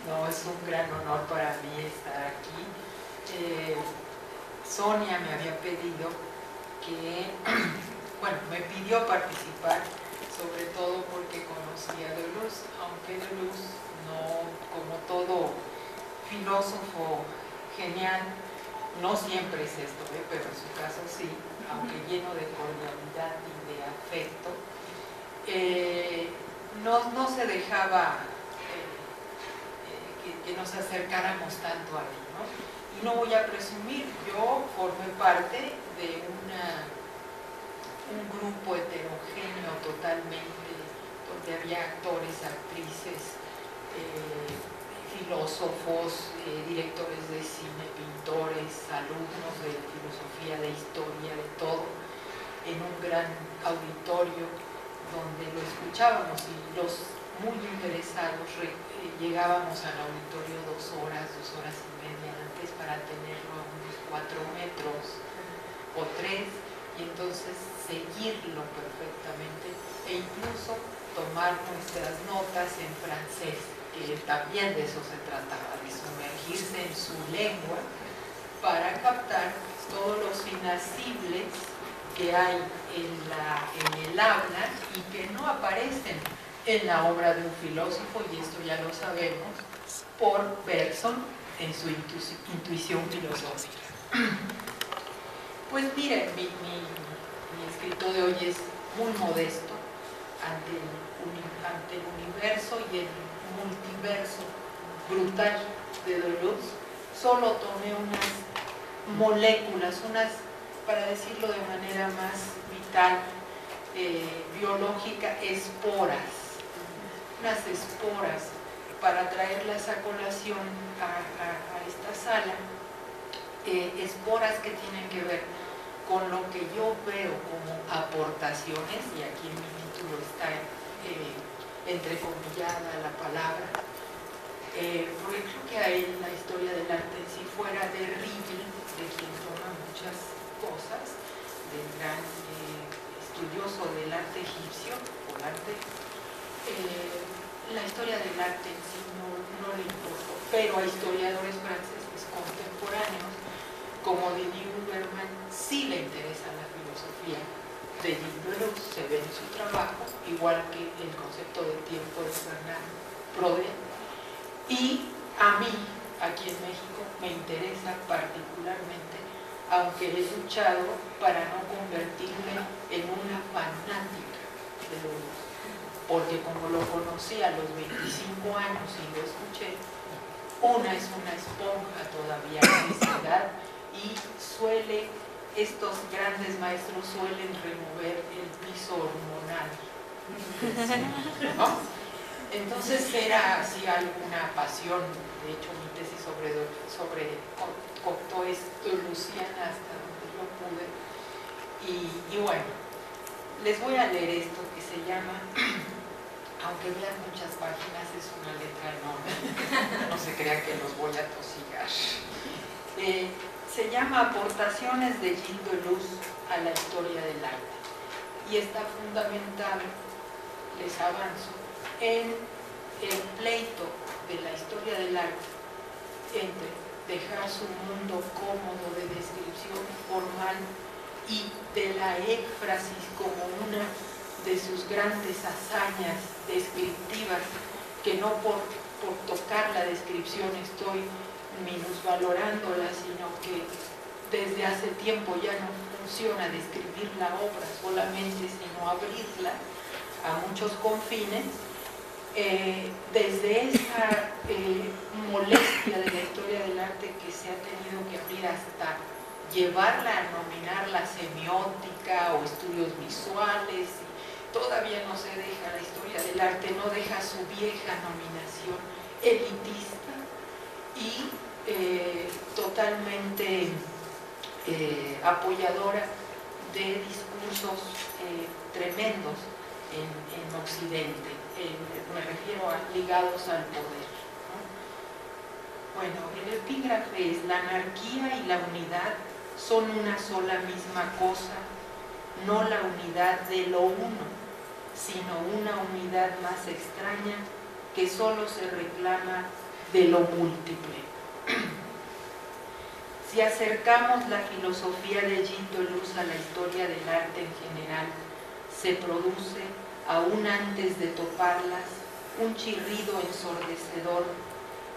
No, es un gran honor para mí estar aquí. Sonia me había pedido que, bueno, me pidió participar, sobre todo porque conocía a Deleuze, aunque Deleuze no, como todo filósofo genial, no siempre es esto, pero en su caso sí, aunque lleno de cordialidad y de afecto, no se dejaba que nos acercáramos tanto a él, ¿no? Y no voy a presumir, yo formé parte de un grupo heterogéneo totalmente, donde había actores, actrices, filósofos, directores de cine, pintores, alumnos de filosofía, de historia, de todo, en un gran auditorio donde lo escuchábamos, y los muy interesados llegábamos al auditorio 2 horas y media antes para tenerlo a unos 4 metros o 3, y entonces seguirlo perfectamente e incluso tomar nuestras notas en francés, que también de eso se trataba, de sumergirse en su lengua para captar todos los inasibles que hay en el habla y que no aparecen en la obra de un filósofo, y esto ya lo sabemos, por Bergson en su intuición filosófica. Pues miren, mi escrito de hoy es muy modesto ante el universo y el multiverso brutal de Deleuze. Solo tomé unas moléculas, para decirlo de manera más vital, biológica, esporas, unas esporas, para traerlas a colación a esta sala, esporas que tienen que ver con lo que yo veo como aportaciones, y aquí en mi título está entrecomillada la palabra, porque creo que a él la historia del arte, si fuera de Rilke, de quien toma muchas cosas, del gran estudioso del arte egipcio, o arte, la historia del arte en sí no le importó, pero a historiadores franceses contemporáneos como Denis Huberman sí le interesa la filosofía de Deleuze, se ve en su trabajo, igual que el concepto de tiempo de Fernand Braudel. Y a mí, aquí en México, me interesa particularmente, aunque he luchado para no convertirme en una fanática de Deleuze, porque como lo conocí a los 25 años y lo escuché, es una esponja todavía en esa edad, y estos grandes maestros suelen remover el piso hormonal, ¿no? Entonces era así alguna pasión. De hecho, mi tesis sobre Cocteau es Deleuziana hasta donde yo pude. Y bueno, les voy a leer esto que se llama, aunque vean muchas páginas, es una letra enorme, no se crean que los voy a tosigar. Se llama Aportaciones de Gilles Deleuze a la historia del arte, y está fundamentado, les avanzo, en el pleito de la historia del arte entre dejar su mundo cómodo de descripción formal y de la éfrasis como una de sus grandes hazañas descriptivas, que no por tocar la descripción estoy minusvalorándola, sino que desde hace tiempo ya no funciona describir la obra solamente, sino abrirla a muchos confines. Desde esa molestia de la historia del arte que se ha tenido que abrir hasta llevarla a nominar la semiótica o estudios visuales, todavía no se deja, la historia del arte no deja su vieja nominación elitista y totalmente apoyadora de discursos tremendos en Occidente, me refiero a ligados al poder, ¿no? Bueno, el epígrafe es: la anarquía y la unidad son una sola misma cosa, no la unidad de lo uno, sino una unidad más extraña que solo se reclama de lo múltiple. Si acercamos la filosofía de Jean Deleuze a la historia del arte en general, se produce, aún antes de toparlas, un chirrido ensordecedor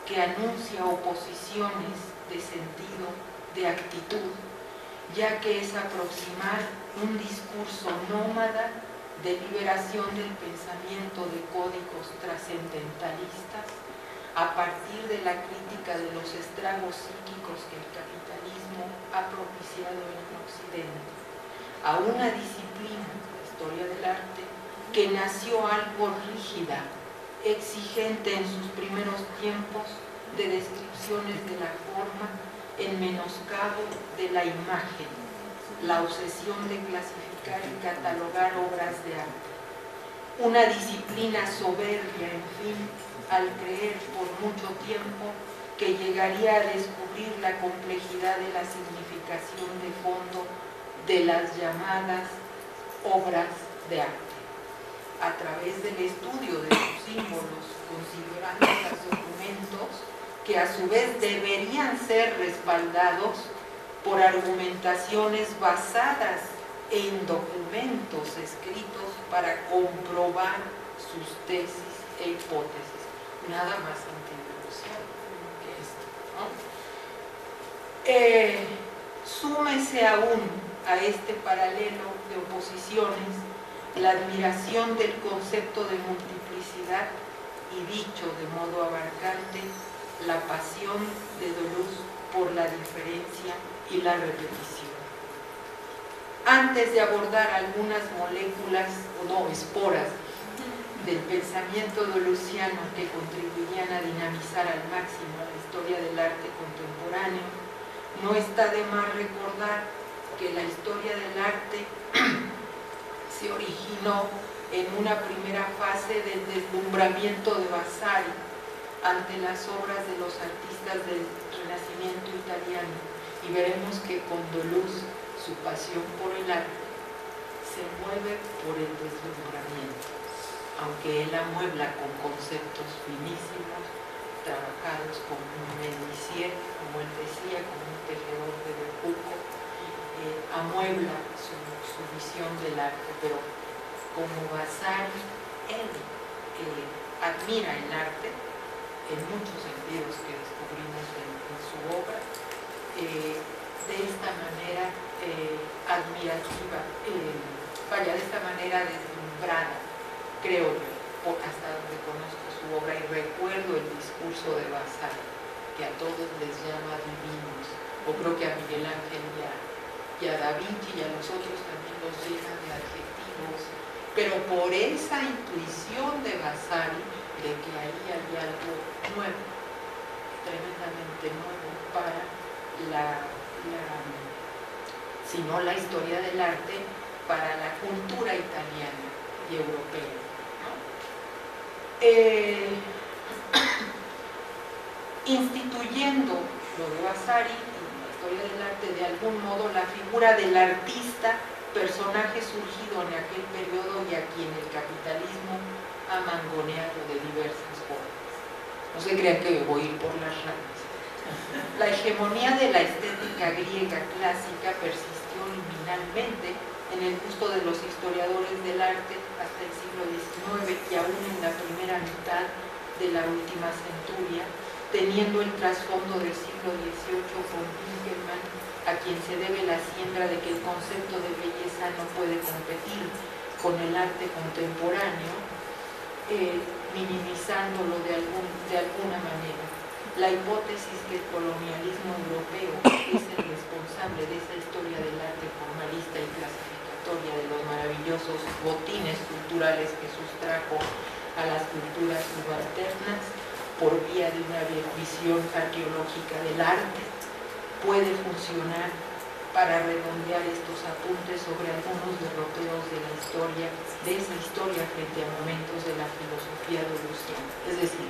que anuncia oposiciones de sentido, de actitud, ya que es aproximar un discurso nómada de liberación del pensamiento de códigos trascendentalistas a partir de la crítica de los estragos psíquicos que el capitalismo ha propiciado en el Occidente, a una disciplina, la historia del arte, que nació algo rígida, exigente en sus primeros tiempos de descripciones de la forma, en menoscabo de la imagen, la obsesión de clasificar y catalogar obras de arte. Una disciplina soberbia, en fin, al creer por mucho tiempo que llegaría a descubrir la complejidad de la significación de fondo de las llamadas obras de arte, a través del estudio de sus símbolos, considerando los documentos que a su vez deberían ser respaldados por argumentaciones basadas en documentos escritos para comprobar sus tesis e hipótesis. Nada más antidelusión que esto, ¿no? Súmese aún a este paralelo de oposiciones la admiración del concepto de multiplicidad y, dicho de modo abarcante, la pasión de Deleuze por la diferencia y la repetición. Antes de abordar algunas moléculas, o no, esporas, del pensamiento deleuziano que contribuirían a dinamizar al máximo la historia del arte contemporáneo, no está de más recordar que la historia del arte se originó en una primera fase del deslumbramiento de Vasari ante las obras de los artistas del Renacimiento italiano, y veremos que con Deleuze su pasión por el arte se mueve por el deslumbramiento, aunque él amuebla con conceptos finísimos, trabajados como un menuisier, como él decía, como un tejedor de bejuco, amuebla su visión del arte, pero como Vasari, él admira el arte en muchos sentidos que descubrimos en su obra, de esta manera admirativa, de esta manera deslumbrada, creo yo, hasta donde conozco su obra y recuerdo el discurso de Vasari, que a todos les llama divinos, o creo que a Miguel Ángel y a Da Vinci y a los otros también los llena de adjetivos, pero por esa intuición de Vasari de que ahí hay algo nuevo, tremendamente nuevo para si no la historia del arte, para la cultura italiana y europea, ¿no? Instituyendo lo de Vasari y la historia del arte, de algún modo la figura del artista, personaje surgido en aquel periodo y a quien el capitalismo ha mangoneado de diversas formas. No se crean que voy a ir por las ramas. La hegemonía de la estética griega clásica persistió liminalmente en el gusto de los historiadores del arte hasta el siglo XIX y aún en la primera mitad de la última centuria, teniendo el trasfondo del siglo XVIII con Winckelmann, a quien se debe la siembra de que el concepto de belleza no puede competir con el arte contemporáneo, minimizándolo de alguna manera. La hipótesis que el colonialismo europeo es el responsable de esa historia del arte formalista y clasificatoria de los maravillosos botines culturales que sustrajo a las culturas subalternas por vía de una visión arqueológica del arte, puede funcionar para redondear estos apuntes sobre algunos derroteros de la historia, de esa historia frente a momentos de la filosofía deleuziana. Es decir,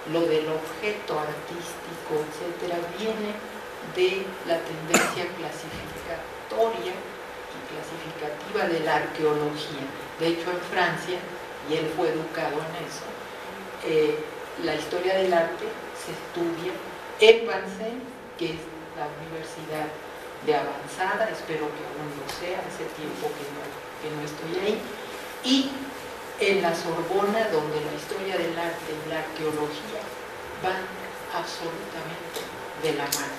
lo del objeto artístico, etcétera, viene de la tendencia clasificatoria y clasificativa de la arqueología. De hecho, en Francia, y él fue educado en eso, la historia del arte se estudia en Vincennes, que es la universidad de avanzada, espero que aún lo sea, hace tiempo que no estoy ahí, y en la Sorbona, donde la historia del arte y la arqueología van absolutamente de la mano.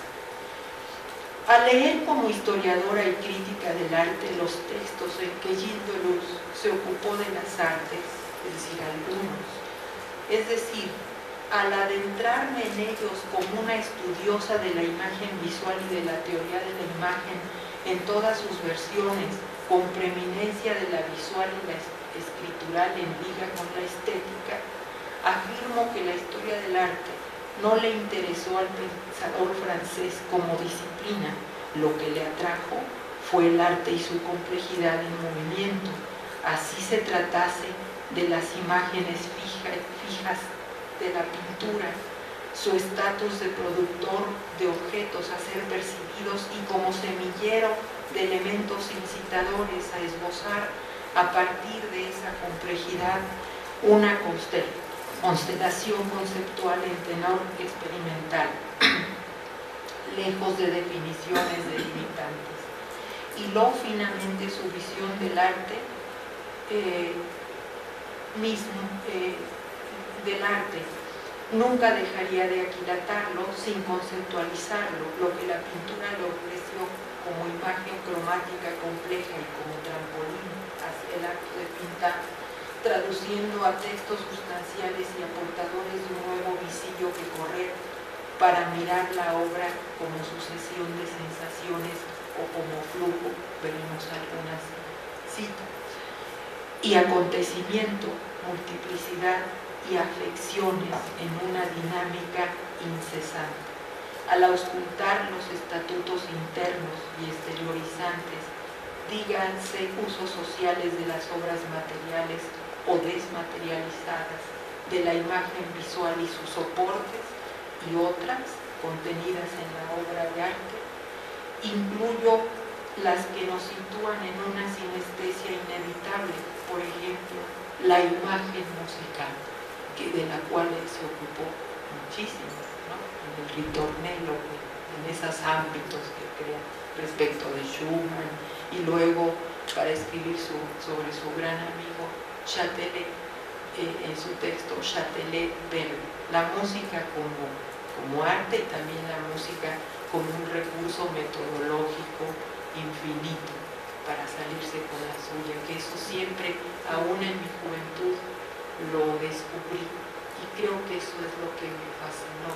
Al leer como historiadora y crítica del arte los textos en que Gilles Deleuze se ocupó de las artes, es decir, algunos, es decir, al adentrarme en ellos como una estudiosa de la imagen visual y de la teoría de la imagen en todas sus versiones, con preeminencia de la visual y la escritural en liga con la estética, afirmo que la historia del arte no le interesó al pensador francés como disciplina. Lo que le atrajo fue el arte y su complejidad en movimiento, así se tratase de las imágenes fijas de la pintura, su estatus de productor de objetos a ser percibidos y como semillero de elementos incitadores a esbozar a partir de esa complejidad una constelación conceptual en tenor experimental, lejos de definiciones delimitantes. Y luego finalmente su visión del arte del arte nunca dejaría de aquilatarlo sin conceptualizarlo, lo que la pintura le ofreció como imagen cromática compleja y como trampolín hacia el acto de pintar, traduciendo a textos sustanciales y aportadores de un nuevo visillo que correr para mirar la obra como sucesión de sensaciones o como flujo, veremos algunas citas, y acontecimiento, multiplicidad y afecciones en una dinámica incesante. Al auscultar los estatutos internos y exteriorizantes, díganse usos sociales de las obras materiales o desmaterializadas, de la imagen visual y sus soportes y otras contenidas en la obra de arte, incluyo las que nos sitúan en una sinestesia inevitable, por ejemplo, la imagen musical, de la cual se ocupó muchísimo, ¿no? En el ritornello, en esos ámbitos que crea respecto de Schumann, y luego para escribir sobre su gran amigo Châtelet, en su texto Châtelet Verbe, la música como arte y también la música como un recurso metodológico infinito para salirse con la suya, que eso siempre, aún en mi juventud, lo descubrí, y creo que eso es lo que me fascinó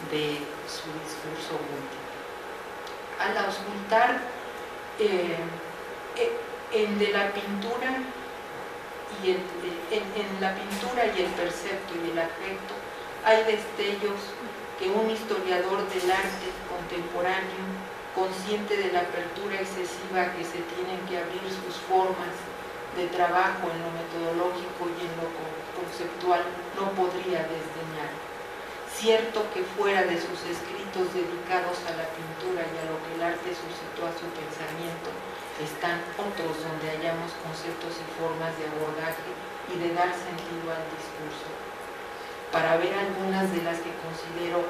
de su discurso múltiple. Al auscultar en la pintura y el percepto y el afecto, hay destellos que un historiador del arte contemporáneo, consciente de la apertura excesiva que se tienen que abrir sus formas de trabajo en lo metodológico y en lo conceptual, no podría desdeñar. Cierto que fuera de sus escritos dedicados a la pintura y a lo que el arte suscitó a su pensamiento, están otros donde hallamos conceptos y formas de abordaje y de dar sentido al discurso. Para ver algunas de las que considero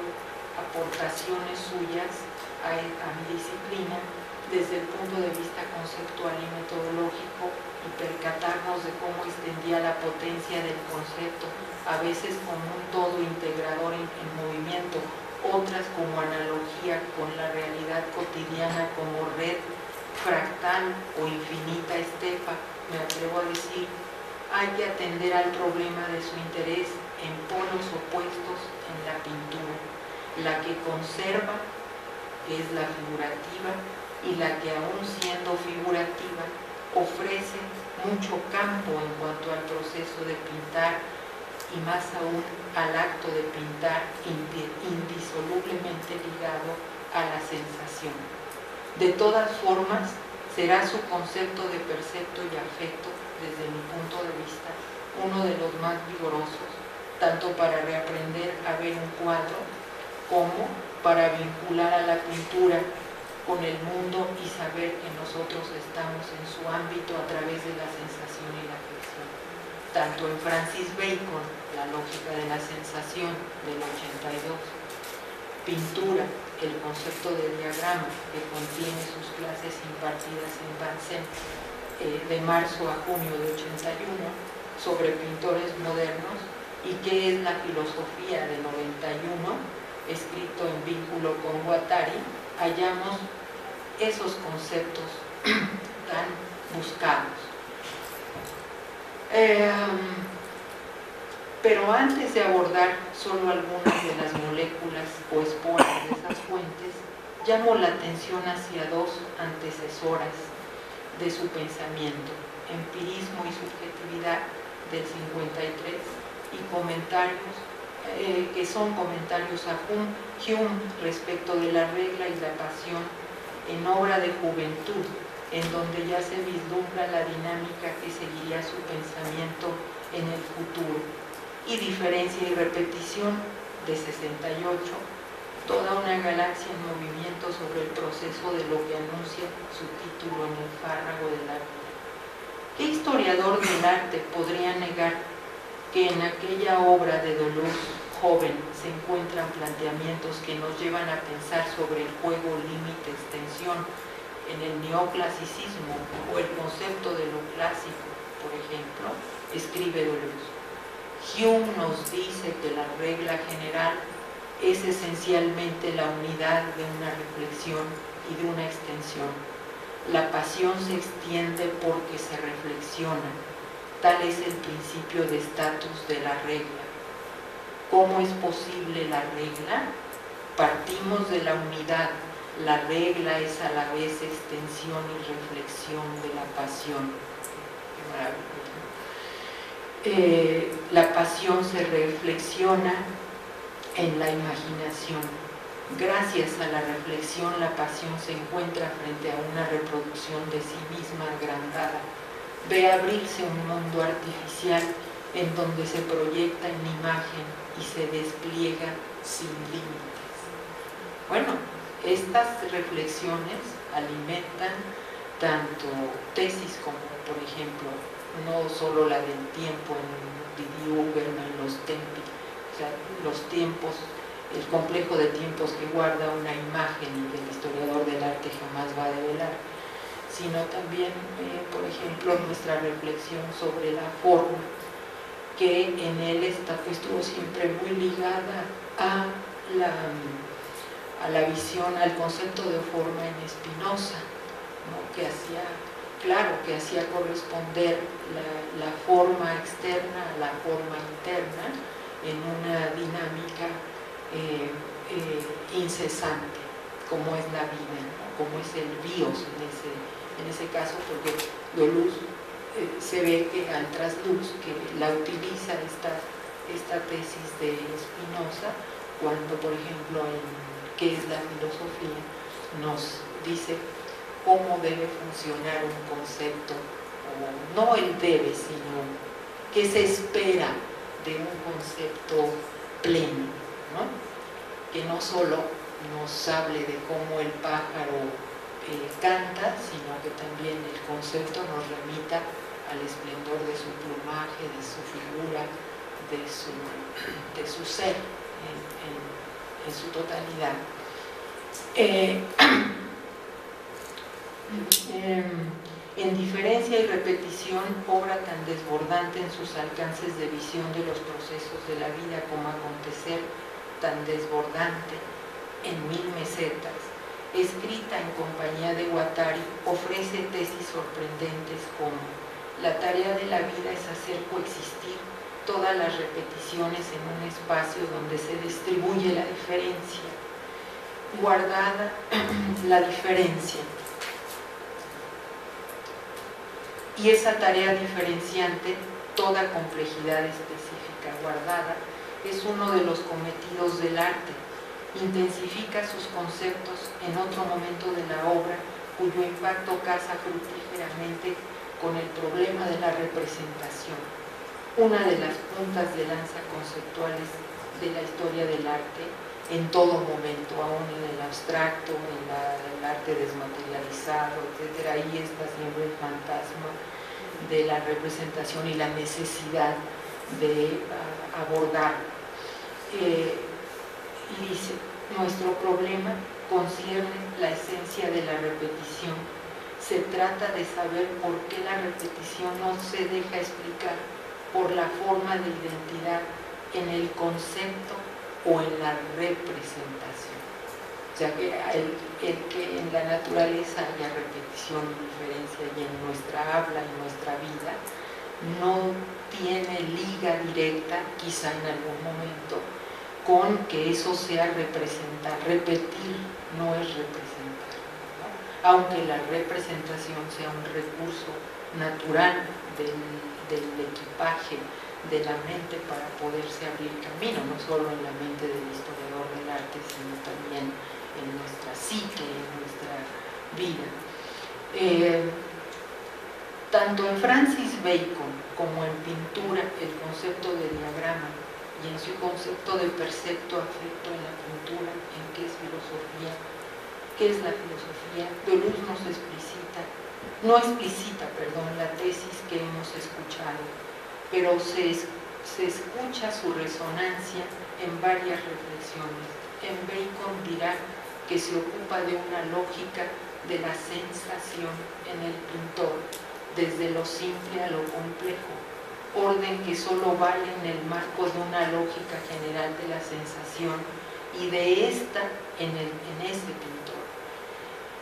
aportaciones suyas a mi disciplina, desde el punto de vista conceptual y metodológico, y percatarnos de cómo extendía la potencia del concepto, a veces como un todo integrador en movimiento, otras como analogía con la realidad cotidiana, como red fractal o infinita estepa, me atrevo a decir, hay que atender al problema de su interés en polos opuestos en la pintura, la que conserva, que es la figurativa, y la que aún siendo figurativa ofrece mucho campo en cuanto al proceso de pintar y más aún al acto de pintar indisolublemente ligado a la sensación. De todas formas, será su concepto de percepto y afecto, desde mi punto de vista, uno de los más vigorosos, tanto para reaprender a ver un cuadro como para vincular a la pintura con el mundo y saber que nosotros estamos en su ámbito a través de la sensación y la afección. tanto en Francis Bacon, La lógica de la sensación, del 82, Pintura, el concepto de diagrama, que contiene sus clases impartidas en Vincennes, de marzo a junio de 81, sobre pintores modernos, y qué es la filosofía de 91, escrito en vínculo con Guattari, hallamos esos conceptos tan buscados. Pero antes de abordar solo algunas de las moléculas o esporas de esas fuentes, llamo la atención hacia dos antecesoras de su pensamiento: Empirismo y subjetividad, del 53, y comentarios que son comentarios a Hume respecto de la regla y la pasión, en Obra de juventud, en donde ya se vislumbra la dinámica que seguiría su pensamiento en el futuro, y Diferencia y repetición, de 68, toda una galaxia en movimiento sobre el proceso de lo que anuncia su título en el fárrago de la vida. ¿Qué historiador del arte podría negar que en aquella obra de Deleuze joven se encuentran planteamientos que nos llevan a pensar sobre el juego límite-extensión en el neoclasicismo o el concepto de lo clásico, por ejemplo? Escribe Deleuze: Hume nos dice que la regla general es esencialmente la unidad de una reflexión y de una extensión. La pasión se extiende porque se reflexiona. Tal es el principio de estatus de la regla. ¿Cómo es posible la regla? Partimos de la unidad. La regla es a la vez extensión y reflexión de la pasión. Qué maravilla. La pasión se reflexiona en la imaginación. Gracias a la reflexión, la pasión se encuentra frente a una reproducción de sí misma agrandada. Ve abrirse un mundo artificial en donde se proyecta en imagen y se despliega sin límites. Bueno, estas reflexiones alimentan tanto tesis como, por ejemplo, no solo la del tiempo en Didier Huberman, los tempi, o sea, los tiempos, el complejo de tiempos que guarda una imagen y que el historiador del arte jamás va a develar, sino también, por ejemplo, nuestra reflexión sobre la forma, que en él estuvo siempre muy ligada a la visión, al concepto de forma en Spinoza, ¿no? Que hacía corresponder la forma externa a la forma interna en una dinámica incesante, como es la vida, ¿no? Como es el bios en ese caso, porque Deleuze se ve que al trasluz, que la utiliza esta tesis de Spinoza, cuando, por ejemplo, en ¿Qué es la filosofía?, nos dice cómo debe funcionar un concepto, o no el debe, sino qué se espera de un concepto pleno, ¿no? Que no solo nos hable de cómo el pájaro canta, sino que también el concepto nos remita al esplendor de su plumaje, de su figura, de su ser en su totalidad. En Diferencia y repetición, obra tan desbordante en sus alcances de visión de los procesos de la vida como acontecer, tan desbordante en 1000 mesetas, escrita en compañía de Guattari, ofrece tesis sorprendentes como: la tarea de la vida es hacer coexistir todas las repeticiones en un espacio donde se distribuye la diferencia, guardada la diferencia. Y esa tarea diferenciante, toda complejidad específica guardada, es uno de los cometidos del arte. Intensifica sus conceptos en otro momento de la obra, cuyo impacto casa fructíferamente con el problema de la representación, una de las puntas de lanza conceptuales de la historia del arte en todo momento, aún en el abstracto, en el arte desmaterializado, etc. Ahí está siempre el fantasma de la representación y la necesidad de abordar. Y dice, nuestro problema concierne la esencia de la repetición. Se trata de saber por qué la repetición no se deja explicar por la forma de identidad en el concepto o en la representación. O sea, que el que en la naturaleza haya repetición y diferencia y en nuestra habla y nuestra vida no tiene liga directa, quizá en algún momento, con que eso sea representar. Repetir no es representar, ¿no? Aunque la representación sea un recurso natural del equipaje de la mente para poderse abrir camino, no solo en la mente del historiador del arte, sino también en nuestra psique, en nuestra vida. Tanto en Francis Bacon como en pintura, el concepto de diagrama, y en su concepto de percepto afecto en la pintura, en qué es filosofía, qué es la filosofía, Deleuze no explicita la tesis que hemos escuchado, pero se escucha su resonancia en varias reflexiones. En Bacon dirá que se ocupa de una lógica de la sensación en el pintor, desde lo simple a lo complejo, orden que solo vale en el marco de una lógica general de la sensación y de esta en ese pintor.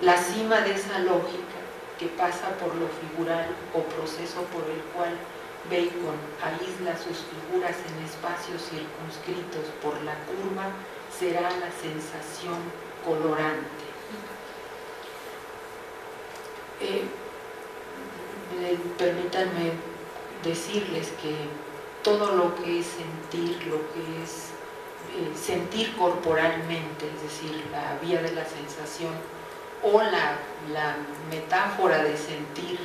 La cima de esa lógica, que pasa por lo figural o proceso por el cual Bacon aísla sus figuras en espacios circunscritos por la curva, será la sensación colorante. Permítanme decirles que todo lo que es sentir, lo que es sentir corporalmente, es decir, la vía de la sensación o la metáfora de sentir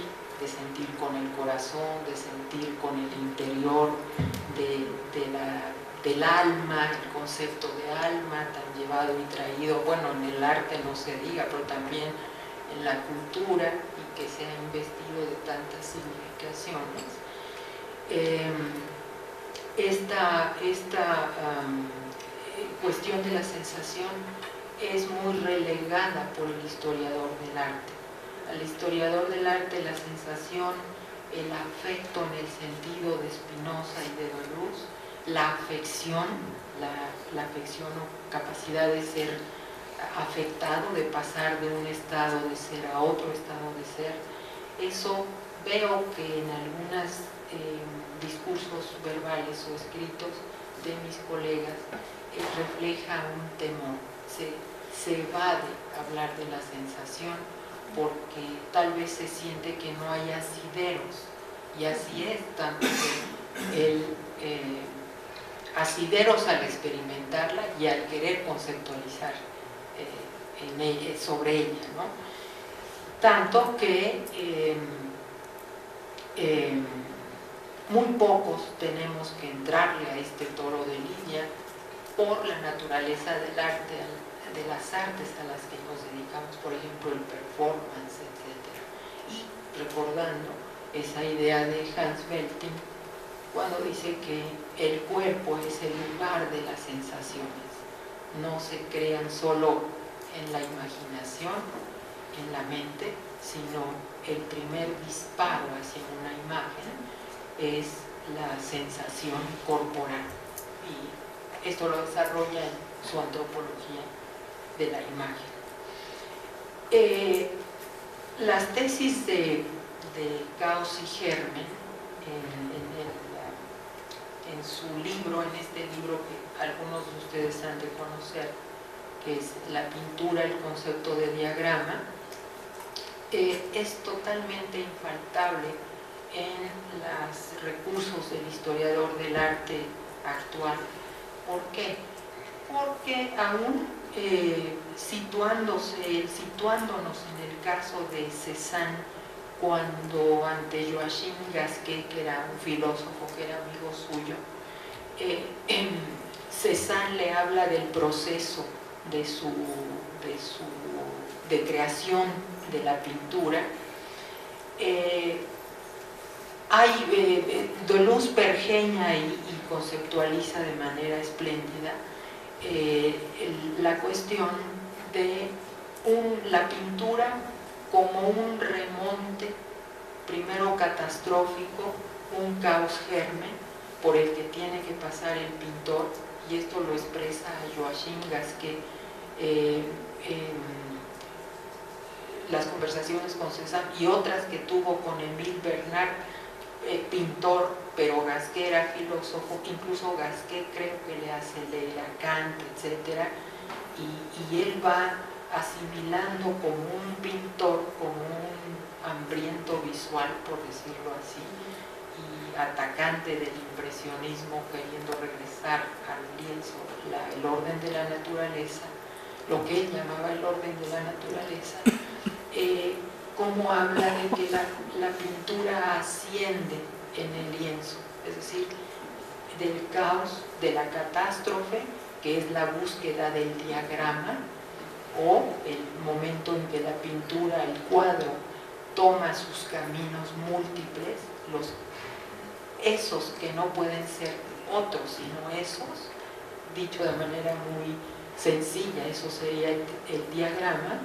con el corazón, de sentir con el interior del alma, el concepto de alma tan llevado y traído, bueno, en el arte no se diga, pero también en la cultura, y que se ha investido de tantas significaciones. Esta cuestión de la sensación es muy relegada por el historiador del arte. Al historiador del arte la sensación, el afecto en el sentido de Spinoza y de Deleuze, la afección, la afección o capacidad de ser afectado, de pasar de un estado de ser a otro estado de ser, eso veo que en algunos discursos verbales o escritos de mis colegas refleja un temor, se evade hablar de la sensación porque tal vez se siente que no hay asideros, y así es, tanto asideros al experimentarla y al querer conceptualizar sobre ella, ¿no? Tanto que muy pocos tenemos que entrarle a este toro de lidia por la naturaleza del arte, de las artes a las que nos dedicamos, por ejemplo el performance, etc. Y recordando esa idea de Hans Belting cuando dice que el cuerpo es el lugar de las sensaciones, no se crean solo en la imaginación, en la mente, sino el primer disparo hacia una imagen es la sensación corporal, y esto lo desarrolla en su antropología de la imagen. Las tesis de Gauss y Hermann en su libro, en este libro que algunos de ustedes han de conocer, que es La pintura, el concepto de diagrama, es totalmente infaltable en los recursos del historiador del arte actual. ¿Por qué? Porque aún situándonos en el caso de Cézanne, cuando ante Joachim Gasquet, que era un filósofo que era amigo suyo, Cézanne le habla del proceso de creación de la pintura, Deleuze pergeña y conceptualiza de manera espléndida la cuestión de la pintura como un remonte, primero catastrófico, un caos germen por el que tiene que pasar el pintor, y esto lo expresa Joachim Gasquet en las conversaciones con Cézanne y otras que tuvo con Émile Bernard, pintor, pero Gasquet era filósofo. Incluso Gasquet creo que le hace leer a Kant, etc. Y él va asimilando como un pintor, como un hambriento visual, por decirlo así, y atacante del impresionismo, queriendo regresar al lienzo, el orden de la naturaleza, lo que él llamaba el orden de la naturaleza, como habla de que la pintura asciende en el lienzo, es decir, del caos, de la catástrofe, que es la búsqueda del diagrama, o el momento en que la pintura, el cuadro, toma sus caminos múltiples, esos que no pueden ser otros sino esos, dicho de manera muy sencilla, eso sería el diagrama,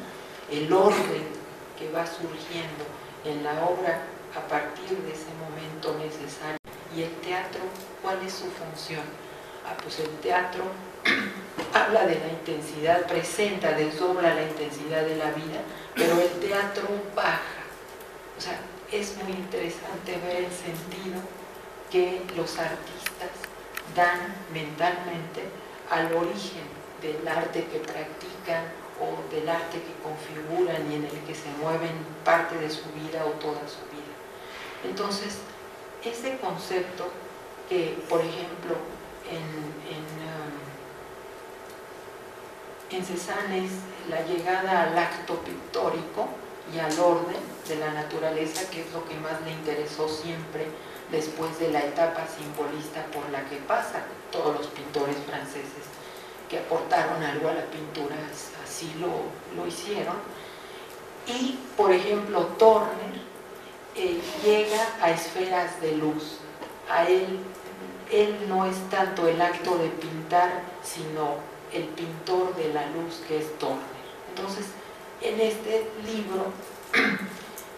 el orden que va surgiendo en la obra a partir de ese momento necesario. ¿Y el teatro cuál es su función? Pues el teatro habla de la intensidad, presenta, desdobla la intensidad de la vida, pero el teatro baja. O sea, es muy interesante ver el sentido que los artistas dan mentalmente al origen del arte que practican o del arte que configuran y en el que se mueven parte de su vida o toda su vida. Entonces, ese concepto que, por ejemplo, en Cézanne es la llegada al acto pictórico y al orden de la naturaleza, que es lo que más le interesó siempre después de la etapa simbolista por la que pasan todos los pintores franceses que aportaron algo a la pintura, así lo hicieron. Y, por ejemplo, Turner llega a esferas de luz. A él no es tanto el acto de pintar, sino el pintor de la luz, que es Turner. Entonces, en este libro,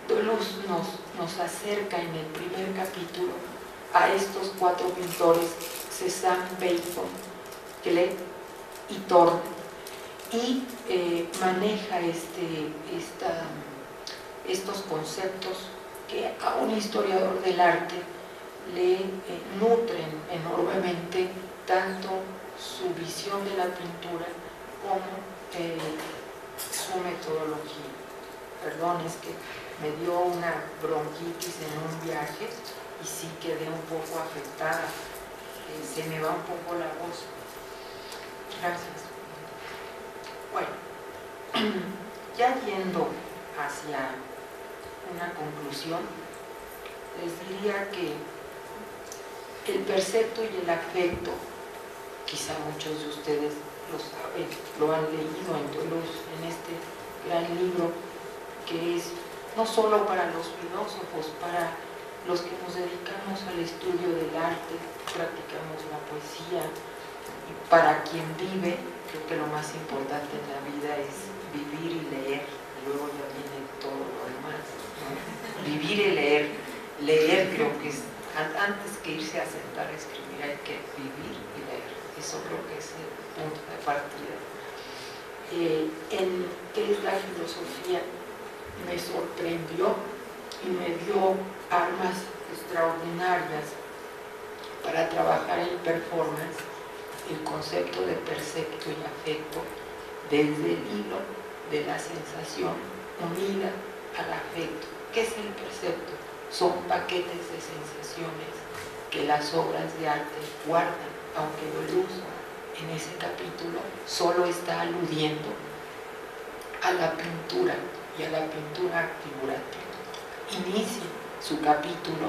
Deleuze nos acerca en el primer capítulo a estos cuatro pintores, Cézanne, Bacon, Klee y Turner, y maneja estos conceptos que a un historiador del arte le nutren enormemente tanto su visión de la pintura como su metodología. Perdón, es que me dio una bronquitis en un viaje y sí quedé un poco afectada, se me va un poco la voz. Gracias. Bueno, ya yendo hacia una conclusión, les diría que el percepto y el afecto, quizá muchos de ustedes lo saben, lo han leído en Deleuze, en este gran libro, que es no solo para los filósofos, para los que nos dedicamos al estudio del arte, practicamos la poesía, y para quien vive, creo que lo más importante en la vida es vivir y leer, y luego ya viene todo lo demás, ¿no? Vivir y leer creo que es, antes que irse a sentar a escribir, hay que vivir y leer, eso creo que es el punto de partida. En qué es la filosofía me sorprendió y me dio armas extraordinarias para trabajar en performance el concepto de percepto y afecto desde el hilo de la sensación unida al afecto. ¿Qué es el percepto? Son paquetes de sensaciones que las obras de arte guardan, aunque Deleuze en ese capítulo solo está aludiendo a la pintura y a la pintura figurativa. Inicia su capítulo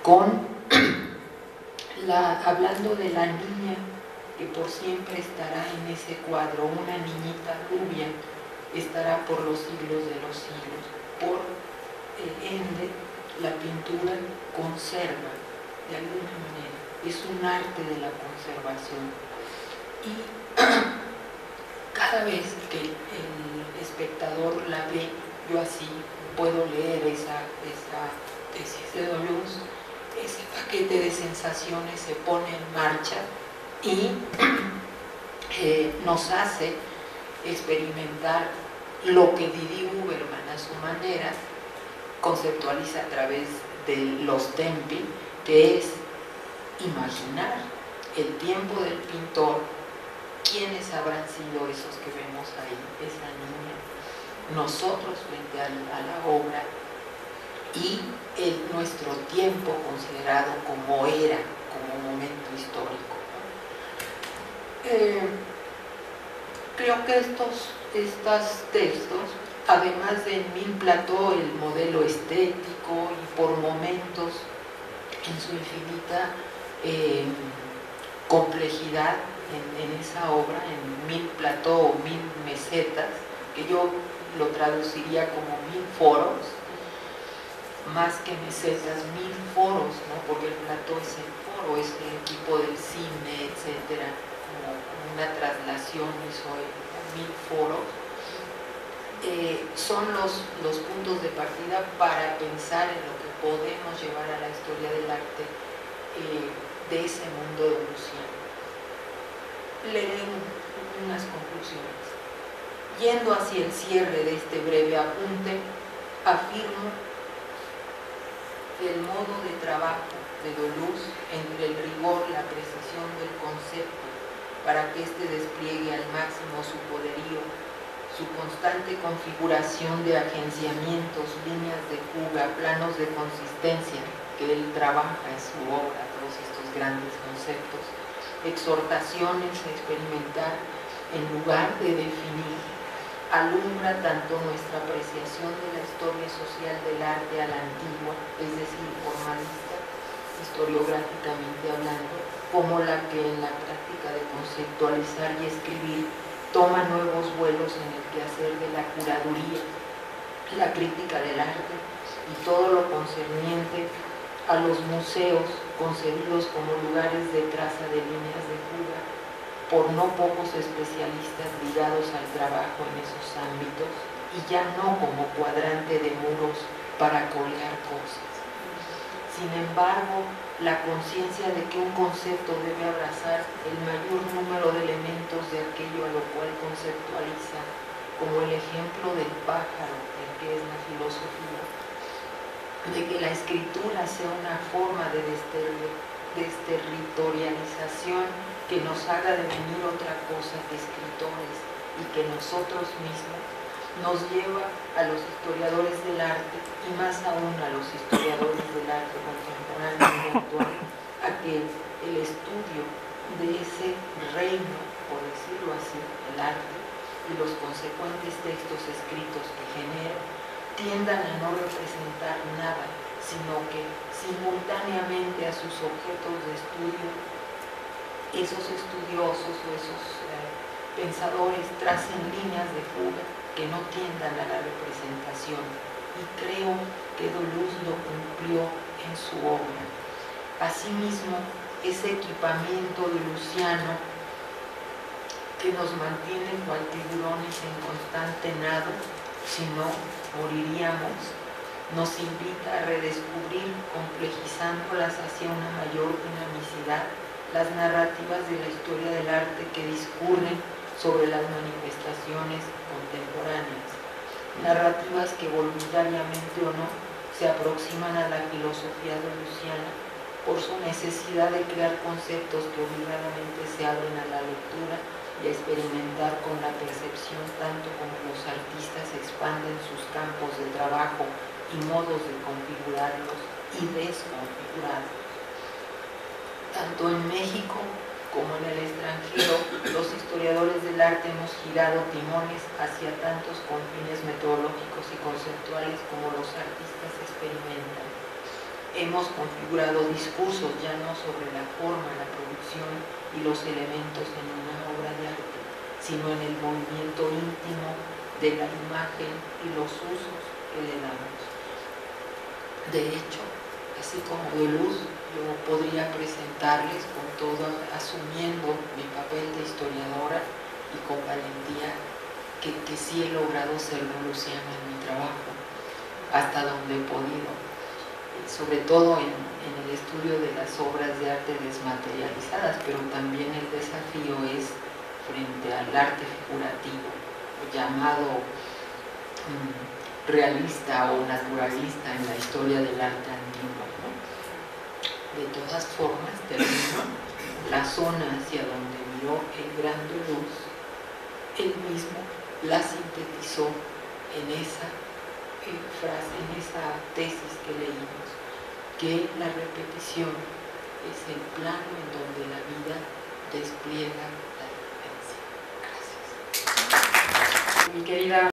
con hablando de la niña que por siempre estará en ese cuadro, una niñita rubia, estará por los siglos de los siglos, por ende la pintura conserva de alguna manera, es un arte de la conservación. Y cada vez que el espectador la ve, yo así puedo leer esa tesis de Deleuze, ese paquete de sensaciones se pone en marcha y nos hace experimentar lo que Didi Huberman a su manera conceptualiza a través de los tempi, que es imaginar el tiempo del pintor, quiénes habrán sido esos que vemos ahí, esa niña, nosotros frente a la obra y nuestro tiempo considerado como era, como momento histórico. Creo que estos textos, además de Emile Plateau, el modelo estético y por momentos en su infinita complejidad en esa obra, en 1000 Plateau o 1000 mesetas, que yo lo traduciría como 1000 foros, más que mesetas, 1000 foros, ¿no? Porque el Plateau es el foro, es el equipo del cine, etcétera, como una traslación hizo 1000 foros. Son los puntos de partida para pensar en lo que podemos llevar a la historia del arte de ese mundo de Luciano. Leeré unas conclusiones. Yendo hacia el cierre de este breve apunte, afirmo el modo de trabajo de Deleuze entre el rigor, la precisión del concepto, para que éste despliegue al máximo su poderío, su constante configuración de agenciamientos, líneas de fuga, planos de consistencia, que él trabaja en su obra, todos estos grandes conceptos, exhortaciones a experimentar en lugar de definir, alumbra tanto nuestra apreciación de la historia social del arte a la antigua, es decir, formalista, historiográficamente hablando, como la que en la práctica de conceptualizar y escribir toma nuevos vuelos en el quehacer de la curaduría, la crítica del arte y todo lo concerniente a los museos concebidos como lugares de traza de líneas de fuga por no pocos especialistas ligados al trabajo en esos ámbitos y ya no como cuadrante de muros para colgar cosas. Sin embargo, la conciencia de que un concepto debe abrazar el mayor número de elementos de aquello a lo cual conceptualiza, como el ejemplo del pájaro, el que es la filosofía, de que la escritura sea una forma de desterritorialización que nos haga devenir otra cosa que escritores y que nosotros mismos, nos lleva a los historiadores del arte y más aún a los historiadores del arte contemporáneo y actual a que el estudio de ese reino, por decirlo así, el arte y los consecuentes textos escritos que genera tiendan a no representar nada, sino que simultáneamente a sus objetos de estudio, esos estudiosos o esos pensadores tracen líneas de fuga que no tiendan a la representación, y creo que Deleuze lo cumplió en su obra. Asimismo, ese equipamiento de Luciano que nos mantiene cual tiburones en constante nado, si no moriríamos, nos invita a redescubrir, complejizándolas hacia una mayor dinamicidad, las narrativas de la historia del arte que discurren sobre las manifestaciones contemporáneas, narrativas que voluntariamente o no se aproximan a la filosofía deleuziana por su necesidad de crear conceptos que obligadamente se abren a la lectura y a experimentar con la percepción, tanto como los artistas expanden sus campos de trabajo y modos de configurarlos y desconfigurarlos. Tanto en México como en el extranjero, los historiadores del arte hemos girado timones hacia tantos confines metodológicos y conceptuales como los artistas experimentan. Hemos configurado discursos ya no sobre la forma, la producción y los elementos en una obra de arte, sino en el movimiento íntimo de la imagen y los usos que le damos. De hecho, así como Deleuze, yo podría presentarles con todo, asumiendo mi papel de historiadora y con valentía, que sí he logrado ser deleuziana en mi trabajo, hasta donde he podido, sobre todo en el estudio de las obras de arte desmaterializadas, pero también el desafío es frente al arte figurativo, llamado realista o naturalista en la historia del arte antiguo, ¿no? De todas formas, termino la zona hacia donde miró el gran Deleuze, él mismo la sintetizó en esa frase, en esa tesis que leímos, que la repetición es el plano en donde la vida despliega la diferencia. Gracias. Mi querida